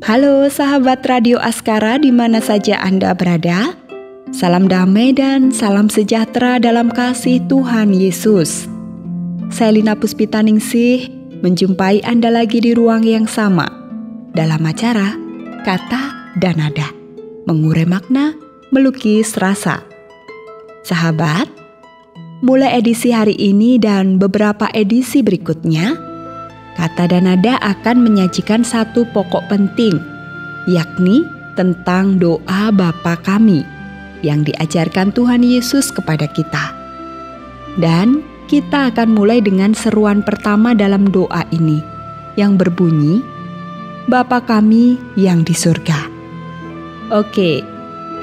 Halo sahabat Radio Askara di mana saja Anda berada. Salam damai dan salam sejahtera dalam kasih Tuhan Yesus. Saya Lina Puspitaningsih menjumpai Anda lagi di ruang yang sama dalam acara Kata dan Nada, mengurai makna, melukis rasa. Sahabat, mulai edisi hari ini dan beberapa edisi berikutnya, Kata dan Nada akan menyajikan satu pokok penting, yakni tentang doa Bapa kami yang diajarkan Tuhan Yesus kepada kita. Dan kita akan mulai dengan seruan pertama dalam doa ini, yang berbunyi, Bapa kami yang di surga. Oke,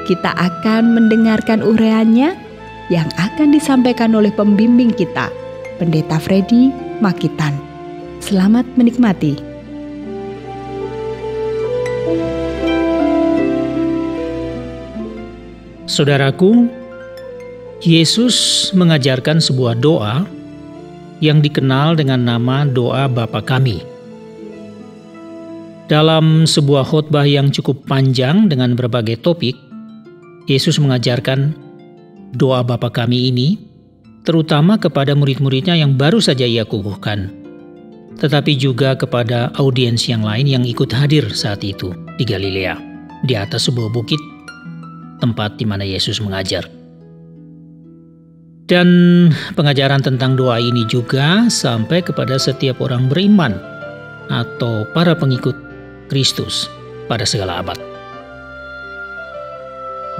kita akan mendengarkan uraiannya yang akan disampaikan oleh pembimbing kita, Pendeta Freddy Makitan. Selamat menikmati. Saudaraku, Yesus mengajarkan sebuah doa yang dikenal dengan nama doa Bapa kami. Dalam sebuah khotbah yang cukup panjang dengan berbagai topik, Yesus mengajarkan doa Bapa kami ini terutama kepada murid-muridnya yang baru saja ia kukuhkan, tetapi juga kepada audiens yang lain yang ikut hadir saat itu di Galilea, di atas sebuah bukit, tempat di mana Yesus mengajar. Dan pengajaran tentang doa ini juga sampai kepada setiap orang beriman atau para pengikut Kristus pada segala abad.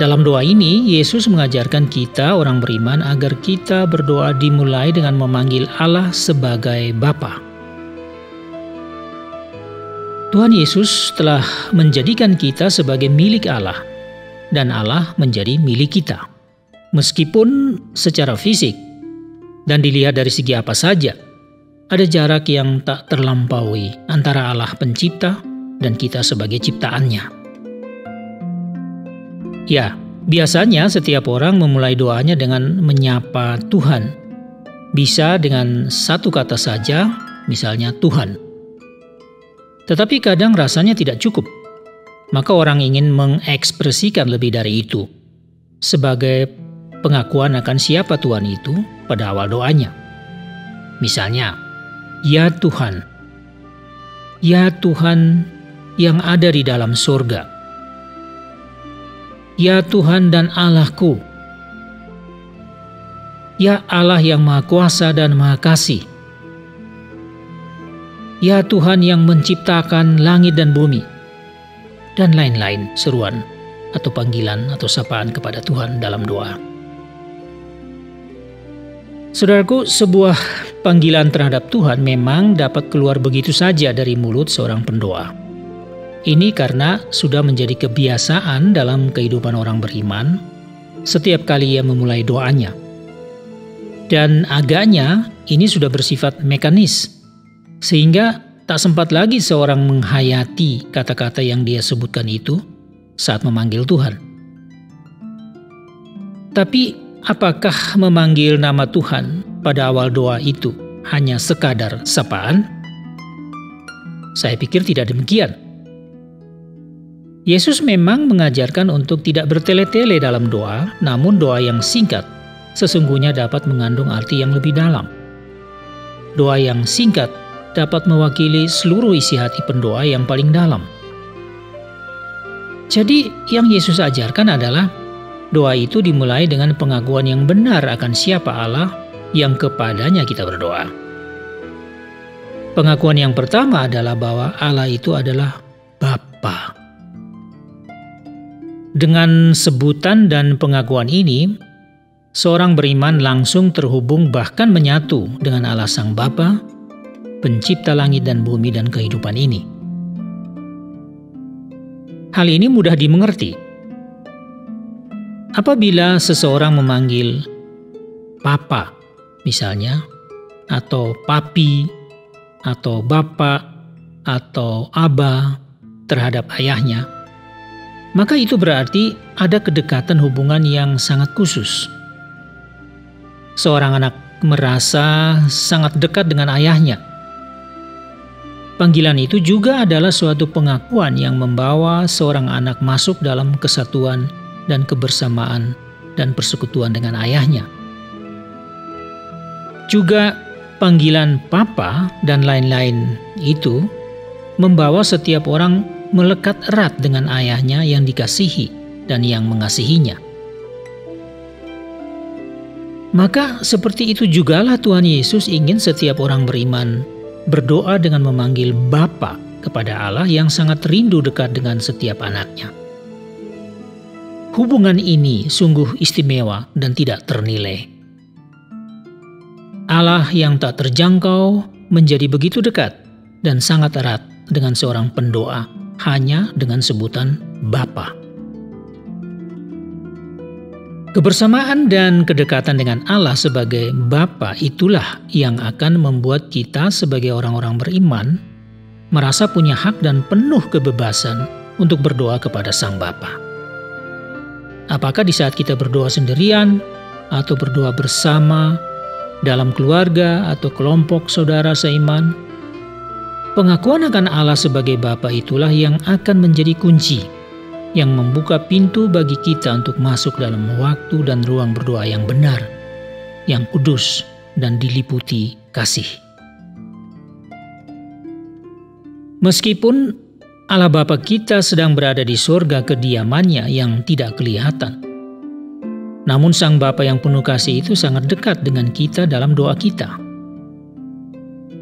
Dalam doa ini, Yesus mengajarkan kita orang beriman agar kita berdoa dimulai dengan memanggil Allah sebagai Bapa. Tuhan Yesus telah menjadikan kita sebagai milik Allah, dan Allah menjadi milik kita. Meskipun secara fisik, dan dilihat dari segi apa saja, ada jarak yang tak terlampaui antara Allah pencipta dan kita sebagai ciptaannya. Ya, biasanya setiap orang memulai doanya dengan menyapa Tuhan. Bisa dengan satu kata saja, misalnya Tuhan. Tetapi kadang rasanya tidak cukup. Maka orang ingin mengekspresikan lebih dari itu sebagai pengakuan akan siapa Tuhan itu pada awal doanya. Misalnya, ya Tuhan. Ya Tuhan yang ada di dalam surga. Ya Tuhan dan Allahku. Ya Allah yang Maha Kuasa dan Maha Kasih. Ya Tuhan yang menciptakan langit dan bumi, dan lain-lain seruan atau panggilan atau sapaan kepada Tuhan dalam doa. Saudaraku, sebuah panggilan terhadap Tuhan memang dapat keluar begitu saja dari mulut seorang pendoa. Ini karena sudah menjadi kebiasaan dalam kehidupan orang beriman setiap kali ia memulai doanya. Dan agaknya ini sudah bersifat mekanis, sehingga tak sempat lagi seorang menghayati kata-kata yang dia sebutkan itu saat memanggil Tuhan. Tapi apakah memanggil nama Tuhan pada awal doa itu hanya sekadar sapaan? Saya pikir tidak demikian. Yesus memang mengajarkan untuk tidak bertele-tele dalam doa, namun doa yang singkat sesungguhnya dapat mengandung arti yang lebih dalam. Doa yang singkat dapat mewakili seluruh isi hati pendoa yang paling dalam. Jadi yang Yesus ajarkan adalah doa itu dimulai dengan pengakuan yang benar akan siapa Allah yang kepadanya kita berdoa. Pengakuan yang pertama adalah bahwa Allah itu adalah Bapa. Dengan sebutan dan pengakuan ini, seorang beriman langsung terhubung bahkan menyatu dengan Allah Sang Bapa, pencipta langit dan bumi dan kehidupan ini. Hal ini mudah dimengerti. Apabila seseorang memanggil Papa, misalnya, atau Papi, atau Bapak, atau Aba terhadap ayahnya, maka itu berarti ada kedekatan hubungan yang sangat khusus. Seorang anak merasa sangat dekat dengan ayahnya. Panggilan itu juga adalah suatu pengakuan yang membawa seorang anak masuk dalam kesatuan dan kebersamaan dan persekutuan dengan ayahnya. Juga panggilan Papa dan lain-lain itu membawa setiap orang melekat erat dengan ayahnya yang dikasihi dan yang mengasihinya. Maka seperti itu jugalah Tuhan Yesus ingin setiap orang beriman berdoa dengan memanggil Bapa kepada Allah yang sangat rindu dekat dengan setiap anaknya. Hubungan ini sungguh istimewa dan tidak ternilai. Allah yang tak terjangkau menjadi begitu dekat dan sangat erat dengan seorang pendoa hanya dengan sebutan Bapa. Kebersamaan dan kedekatan dengan Allah sebagai Bapa itulah yang akan membuat kita sebagai orang-orang beriman merasa punya hak dan penuh kebebasan untuk berdoa kepada Sang Bapa. Apakah di saat kita berdoa sendirian atau berdoa bersama dalam keluarga atau kelompok saudara seiman, pengakuan akan Allah sebagai Bapa itulah yang akan menjadi kunci yang membuka pintu bagi kita untuk masuk dalam waktu dan ruang berdoa yang benar, yang kudus dan diliputi kasih. Meskipun Allah Bapa kita sedang berada di surga kediamannya yang tidak kelihatan, namun Sang Bapa yang penuh kasih itu sangat dekat dengan kita dalam doa kita.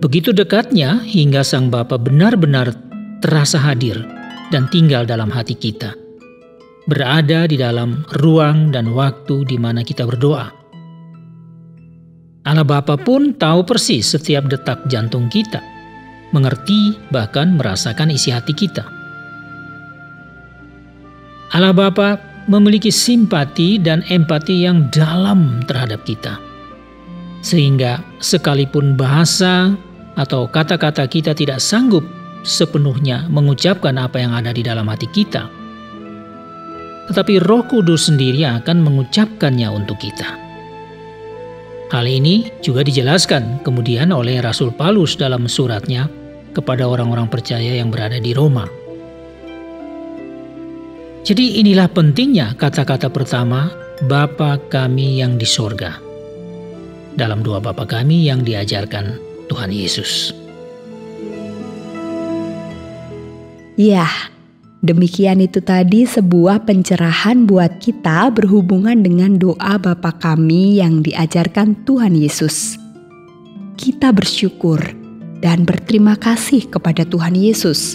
Begitu dekatnya hingga Sang Bapa benar-benar terasa hadir dan tinggal dalam hati kita, berada di dalam ruang dan waktu di mana kita berdoa. Allah Bapa pun tahu persis setiap detak jantung kita, mengerti bahkan merasakan isi hati kita. Allah Bapa memiliki simpati dan empati yang dalam terhadap kita, sehingga sekalipun bahasa atau kata-kata kita tidak sanggup sepenuhnya mengucapkan apa yang ada di dalam hati kita, tetapi Roh Kudus sendiri akan mengucapkannya untuk kita. Hal ini juga dijelaskan kemudian oleh Rasul Paulus dalam suratnya kepada orang-orang percaya yang berada di Roma. Jadi inilah pentingnya kata-kata pertama, Bapa kami yang di sorga, dalam doa Bapa kami yang diajarkan Tuhan Yesus. Ya, demikian itu tadi sebuah pencerahan buat kita berhubungan dengan doa Bapa kami yang diajarkan Tuhan Yesus. Kita bersyukur dan berterima kasih kepada Tuhan Yesus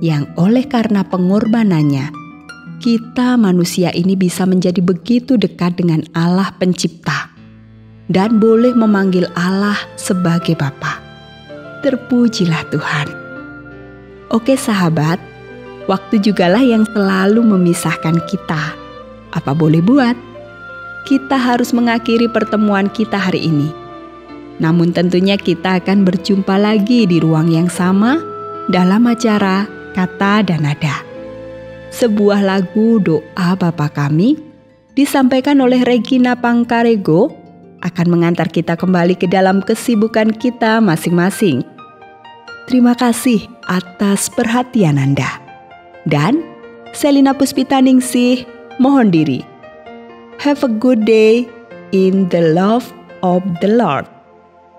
yang oleh karena pengorbanannya, kita manusia ini bisa menjadi begitu dekat dengan Allah Pencipta dan boleh memanggil Allah sebagai Bapa. Terpujilah Tuhan. Oke sahabat, waktu jugalah yang selalu memisahkan kita. Apa boleh buat? Kita harus mengakhiri pertemuan kita hari ini. Namun tentunya kita akan berjumpa lagi di ruang yang sama dalam acara Kata dan Nada. Sebuah lagu doa Bapa kami disampaikan oleh Regina Pangkarego akan mengantar kita kembali ke dalam kesibukan kita masing-masing. Terima kasih atas perhatian Anda. Dan Selina Puspitaningsih mohon diri. Have a good day in the love of the Lord.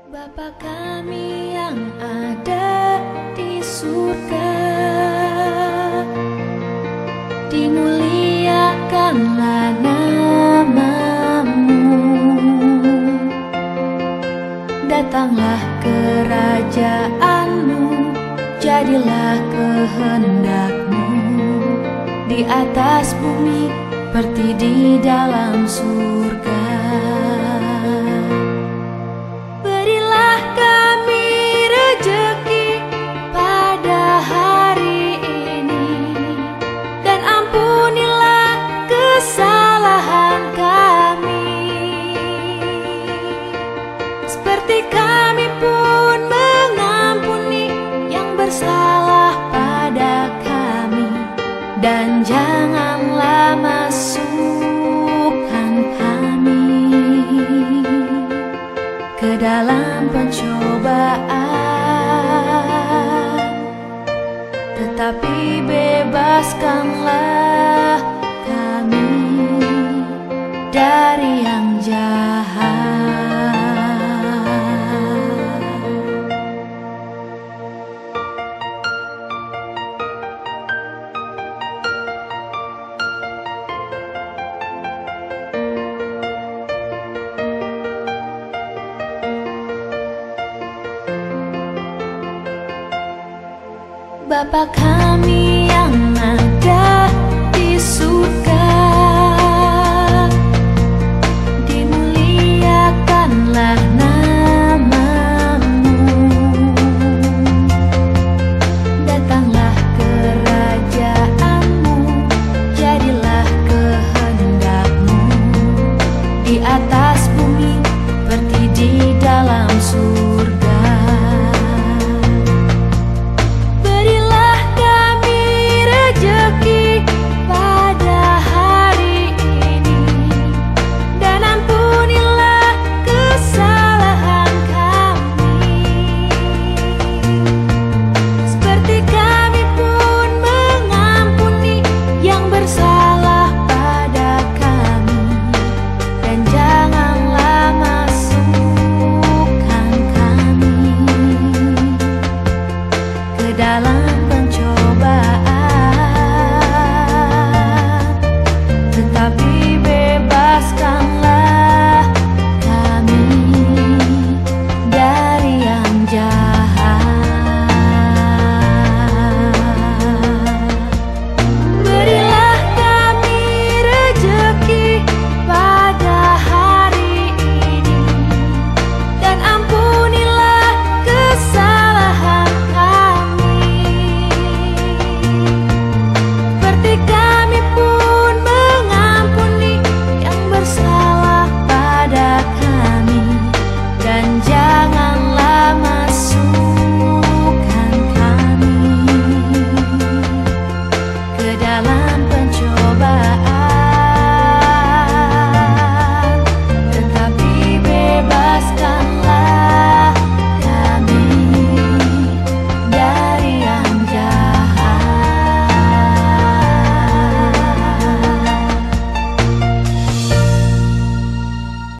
Bapa kami yang ada di surga, dimuliakanlah nama-Mu. Datanglah kerajaan-Mu, jadilah kehendak-Mu di atas bumi seperti di dalam surga. Berilah kami rejeki pada hari ini, dan ampunilah kesalahan kami, seperti kami pun mengampuni yang bersalah pada kami. Dan janganlah masukkan kami ke dalam pencobaan, tapi bebaskanlah kami dari yang jahat. Bapa kami